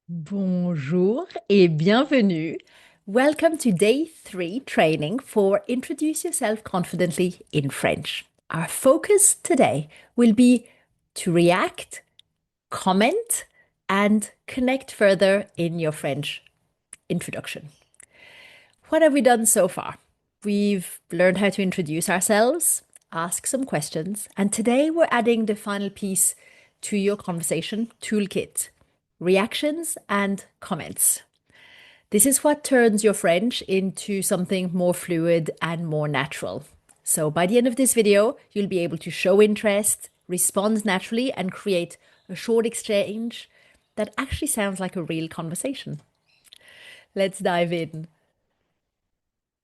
Bonjour et bienvenue. Welcome to day 3 training for Introduce Yourself Confidently in French. Our focus today will be to react, comment, and connect further in your French introduction. What have we done so far? We've learned how to introduce ourselves, ask some questions, and today we're adding the final piece to your conversation toolkit: reactions and comments. This is what turns your French into something more fluid and more natural. So by the end of this video, you'll be able to show interest, respond naturally, and create a short exchange that actually sounds like a real conversation. Let's dive in.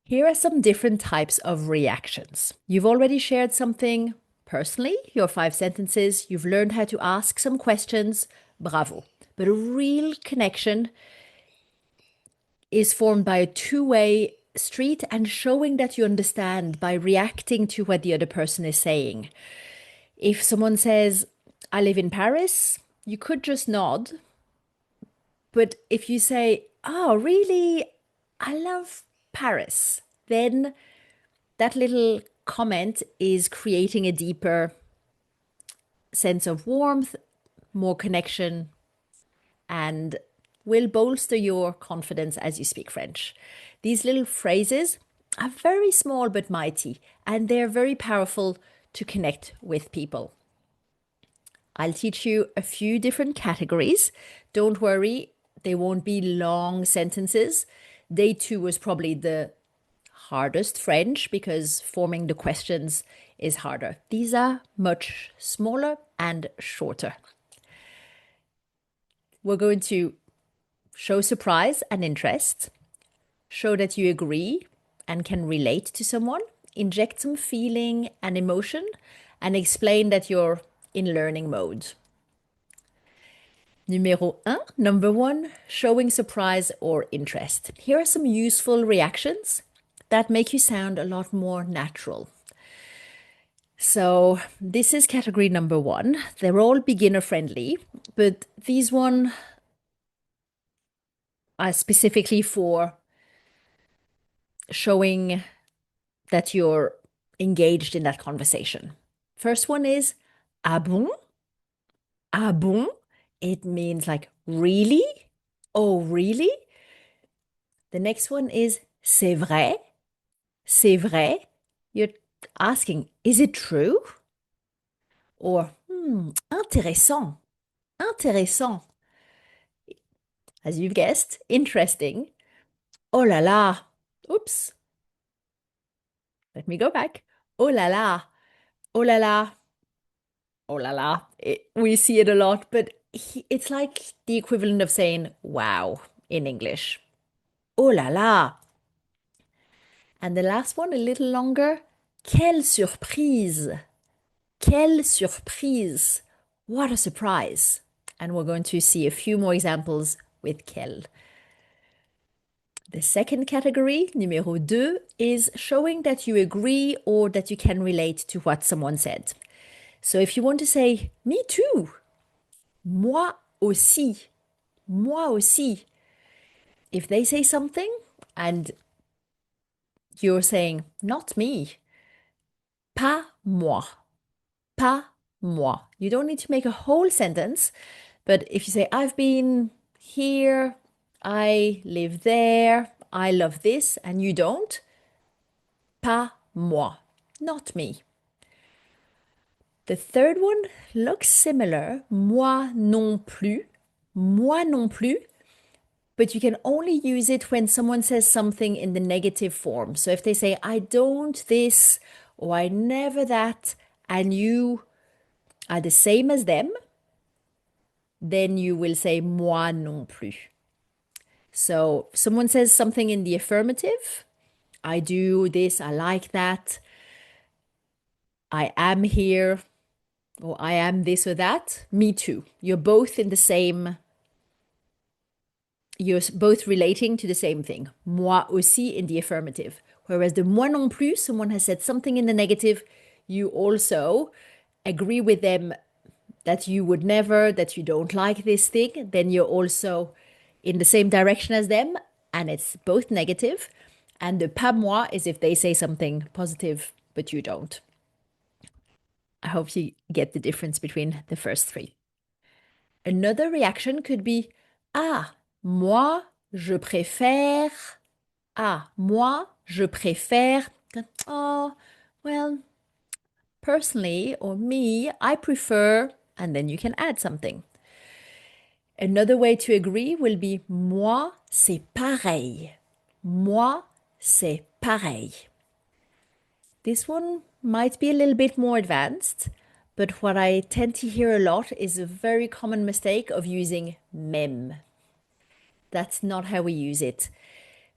Here are some different types of reactions. You've already shared something personally, your 5 sentences. You've learned how to ask some questions. Bravo. But a real connection is formed by a two-way street and showing that you understand by reacting to what the other person is saying. If someone says, I live in Paris, you could just nod. But if you say, oh, really? I love Paris, then that little comment is creating a deeper sense of warmth, more connection, and will bolster your confidence as you speak French. These little phrases are very small but mighty, and they're very powerful to connect with people. I'll teach you a few different categories. Don't worry, they won't be long sentences. Day 2 was probably the hardest French because forming the questions is harder. These are much smaller and shorter. We're going to show surprise and interest, show that you agree and can relate to someone, inject some feeling and emotion, and explain that you're in learning mode. Number 1, showing surprise or interest. Here are some useful reactions that make you sound a lot more natural. So this is category number 1. They're all beginner friendly, but these one are specifically for showing that you're engaged in that conversation. First one is ah bon? Ah bon? It means like really? Oh, really? The next one is c'est vrai? C'est vrai? You're asking, is it true? Or intéressant. Intéressant. As you've guessed, interesting. Oh là là. Oops. Let me go back. Oh là là. Oh là là. Oh la la. We see it a lot, but it's like the equivalent of saying wow in English. Oh la la. And the last one, a little longer. Quelle surprise. Quelle surprise. What a surprise. And we're going to see a few more examples with quelle. The second category, numéro 2, is showing that you agree or that you can relate to what someone said. So if you want to say, me too, moi aussi, moi aussi. If they say something and you're saying, not me, pas moi, pas moi. You don't need to make a whole sentence, but if you say, I've been here, I live there, I love this, and you don't, pas moi, not me. The third one looks similar, moi non plus, moi non plus, but you can only use it when someone says something in the negative form. So if they say, I don't this, or I never that, and you are the same as them, then you will say moi non plus. So if someone says something in the affirmative, I do this, I like that, I am here, or I am this or that, me too. You're both in the same, you're both relating to the same thing. Moi aussi in the affirmative. Whereas the moi non plus, someone has said something in the negative, you also agree with them that you would never, that you don't like this thing, then you're also in the same direction as them, and it's both negative. And the pas moi is if they say something positive, but you don't. I hope you get the difference between the first three. Another reaction could be ah, moi, je préfère. Ah, moi, je préfère. Oh, well, personally, or me, I prefer, and then you can add something. Another way to agree will be moi, c'est pareil. Moi, c'est pareil. This one might be a little bit more advanced, but what I tend to hear a lot is a very common mistake of using même. That's not how we use it.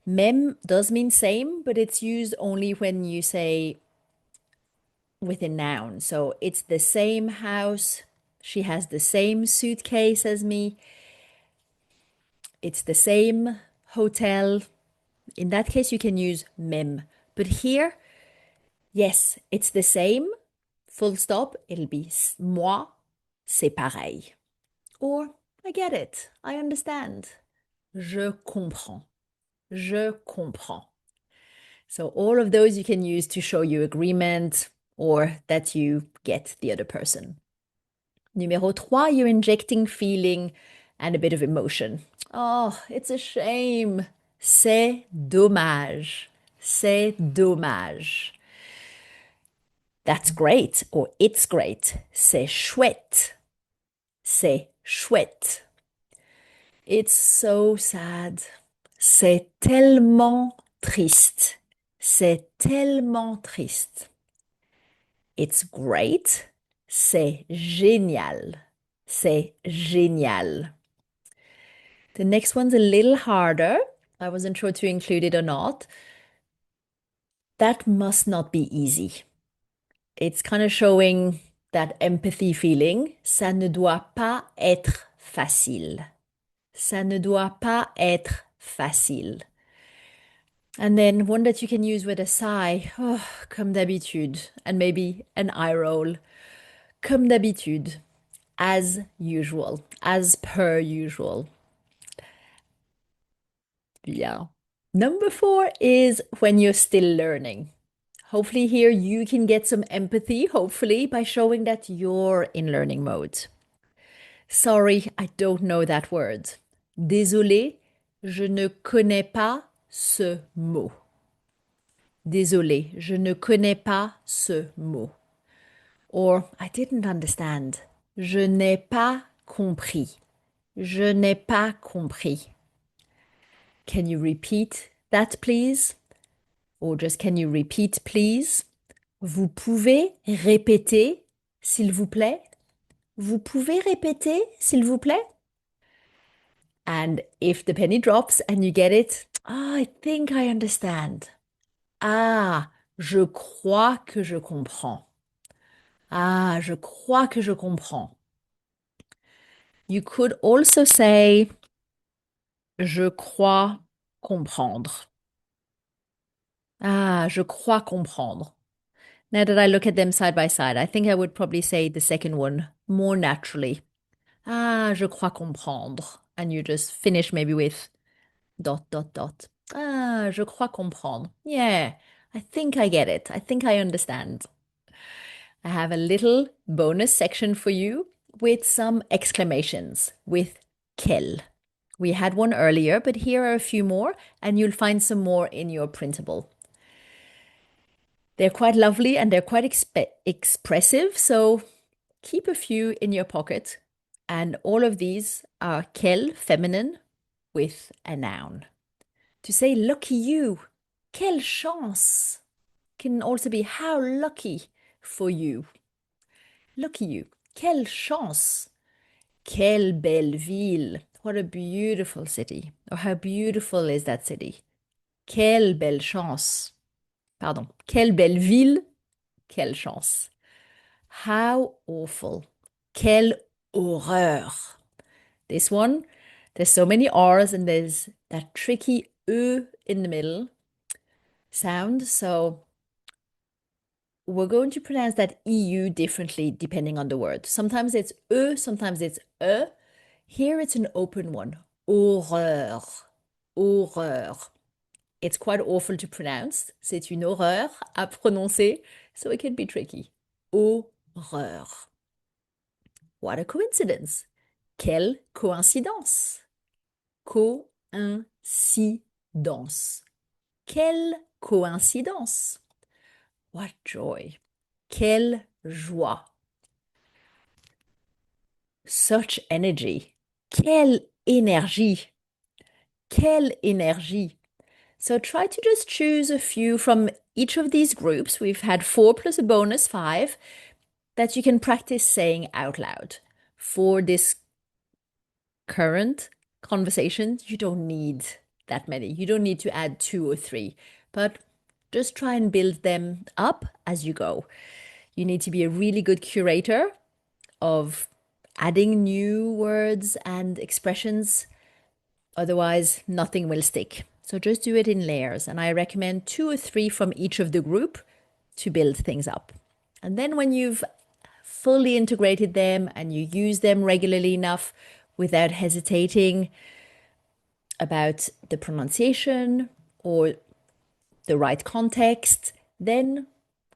Même does mean same, but it's used only when you say with a noun. So it's the same house. She has the same suitcase as me. It's the same hotel. In that case, you can use même. But here, yes, it's the same. Full stop. It'll be moi, c'est pareil. Or I get it. I understand. Je comprends. Je comprends. So all of those you can use to show you agreement or that you get the other person. Numéro 3, you're injecting feeling and a bit of emotion. Oh, it's a shame. C'est dommage. C'est dommage. That's great or it's great. C'est chouette. C'est chouette. It's so sad. C'est tellement triste. C'est tellement triste. It's great. C'est génial. C'est génial. The next one's a little harder. I wasn't sure to include it or not. That must not be easy. It's kind of showing that empathy feeling. Ça ne doit pas être facile. Ça ne doit pas être facile. And then one that you can use with a sigh. Oh, comme d'habitude. And maybe an eye roll. Comme d'habitude. As usual. As per usual. Yeah. Number 4 is when you're still learning. Hopefully here you can get some empathy, hopefully, by showing that you're in learning mode. Sorry, I don't know that word. Désolé, je ne connais pas ce mot. Désolé, je ne connais pas ce mot. Or, I didn't understand. Je n'ai pas compris. Je n'ai pas compris. Can you repeat that, please? Or just can you repeat, please? Vous pouvez répéter, s'il vous plaît? Vous pouvez répéter, s'il vous plaît? And if the penny drops and you get it, I think I understand. Ah, je crois que je comprends. Ah, je crois que je comprends. You could also say, je crois comprendre. Ah, je crois comprendre. Now that I look at them side by side, I think I would probably say the second one more naturally. Ah, je crois comprendre. And you just finish maybe with dot, dot, dot. Ah, je crois comprendre. Yeah, I think I get it. I think I understand. I have a little bonus section for you with some exclamations with quel. We had one earlier, but here are a few more, and you'll find some more in your printable. They're quite lovely and they're quite expressive, so keep a few in your pocket. And all of these are quel, feminine, with a noun. To say lucky you, quelle chance, can also be how lucky for you. Lucky you, quelle chance. Quelle belle ville. What a beautiful city. Or how beautiful is that city. Quelle belle chance. Pardon. Quelle belle ville. Quelle chance. How awful. Quelle horreur. This one, there's so many R's and there's that tricky E in the middle sound. So we're going to pronounce that EU differently depending on the word. Sometimes it's E, sometimes it's E. Here it's an open one. Horreur. Horreur. It's quite awful to pronounce. C'est une horreur à prononcer, so it can be tricky. Horreur. What a coincidence. Quelle coïncidence. Coïncidence. Quelle coïncidence. What joy. Quelle joie. Such energy. Quelle énergie. Quelle énergie. So try to just choose a few from each of these groups. We've had 4 plus a bonus 5 that you can practice saying out loud. For this current conversation, you don't need that many. You don't need to add 2 or 3, but just try and build them up as you go. You need to be a really good curator of adding new words and expressions. Otherwise, nothing will stick. So just do it in layers. And I recommend 2 or 3 from each of the group to build things up. And then when you've fully integrated them and you use them regularly enough without hesitating about the pronunciation or the right context, then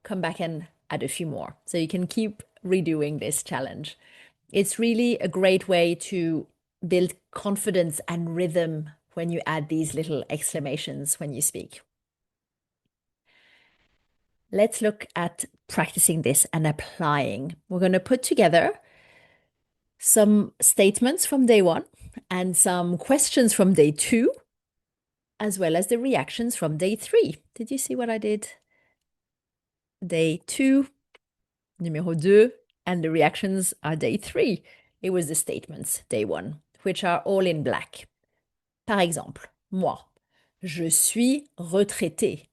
come back and add a few more. So you can keep redoing this challenge. It's really a great way to build confidence and rhythm when you add these little exclamations when you speak. Let's look at practicing this and applying. We're going to put together some statements from day 1 and some questions from day 2, as well as the reactions from day 3. Did you see what I did? Day 2, numéro 2, and the reactions are day 3. It was the statements, day 1, which are all in black. Par exemple, moi, je suis retraité.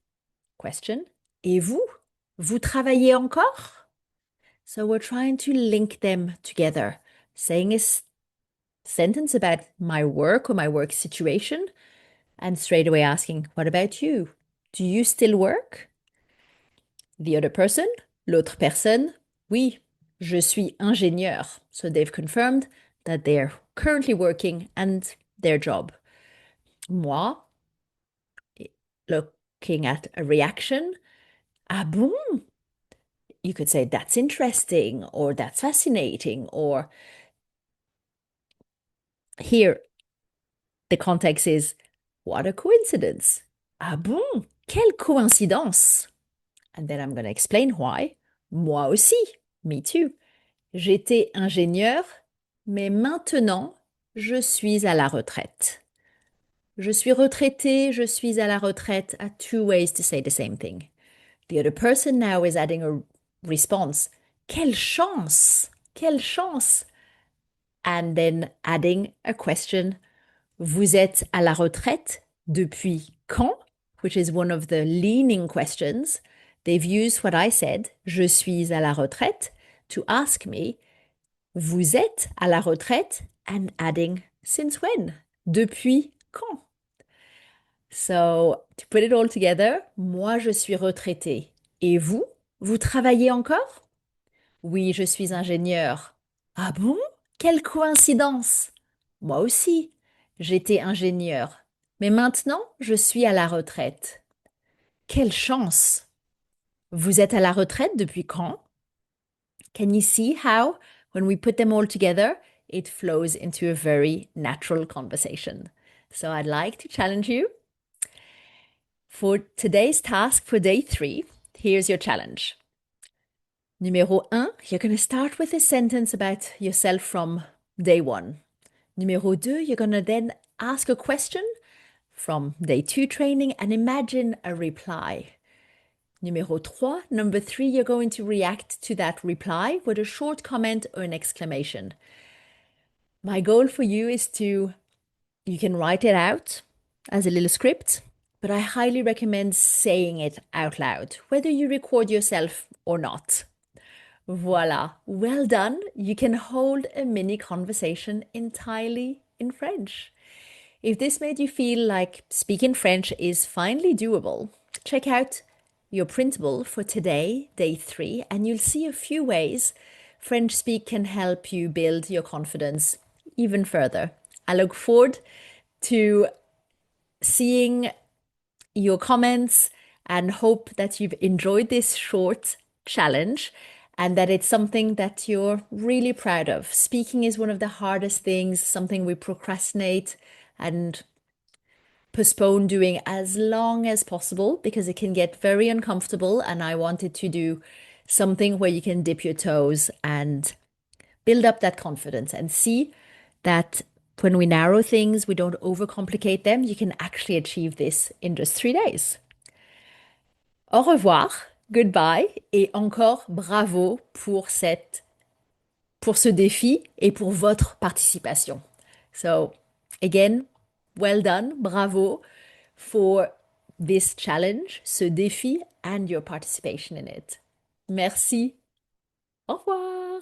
Question. Et vous? Vous travaillez encore? So we're trying to link them together, saying a sentence about my work or my work situation, and straight away asking, what about you? Do you still work? The other person, l'autre personne, oui, je suis ingénieur. So they've confirmed that they're currently working and their job. Moi, looking at a reaction, ah bon? You could say that's interesting or that's fascinating, or here the context is what a coincidence. Ah bon? Quelle coïncidence. And then I'm going to explain why. Moi aussi, me too. J'étais ingénieur, mais maintenant, je suis à la retraite. Je suis retraité, je suis à la retraite are 2 ways to say the same thing. The other person now is adding a response. Quelle chance! Quelle chance! And then adding a question. Vous êtes à la retraite depuis quand? Which is one of the leaning questions. They've used what I said, je suis à la retraite, to ask me, vous êtes à la retraite, and adding since when? Depuis quand? So, to put it all together, moi je suis retraité. Et vous? Vous travaillez encore? Oui, je suis ingénieur. Ah bon? Quelle coïncidence! Moi aussi, j'étais ingénieur. Mais maintenant, je suis à la retraite. Quelle chance! Vous êtes à la retraite depuis quand? Can you see how, when we put them all together, it flows into a very natural conversation? So I'd like to challenge you. For today's task for day 3, here's your challenge. Numéro 1, you're going to start with a sentence about yourself from day 1. Numéro 2, you're going to then ask a question from day 2 training and imagine a reply. Numéro 3, number 3, you're going to react to that reply with a short comment or an exclamation. My goal for you is you can write it out as a little script, but I highly recommend saying it out loud, whether you record yourself or not. Voila, well done. You can hold a mini conversation entirely in French. If this made you feel like speaking French is finally doable, check out your printable for today, day 3, and you'll see a few ways French Speak can help you build your confidence even further. I look forward to seeing your comments and hope that you've enjoyed this short challenge and that it's something that you're really proud of. Speaking is one of the hardest things, something we procrastinate and postpone doing as long as possible because it can get very uncomfortable. And I wanted to do something where you can dip your toes and build up that confidence and see that when we narrow things, we don't overcomplicate them, you can actually achieve this in just 3 days. Au revoir, goodbye, et encore bravo pour ce défi et pour votre participation. So, again, well done, bravo for this challenge, ce défi, and your participation in it. Merci. Au revoir.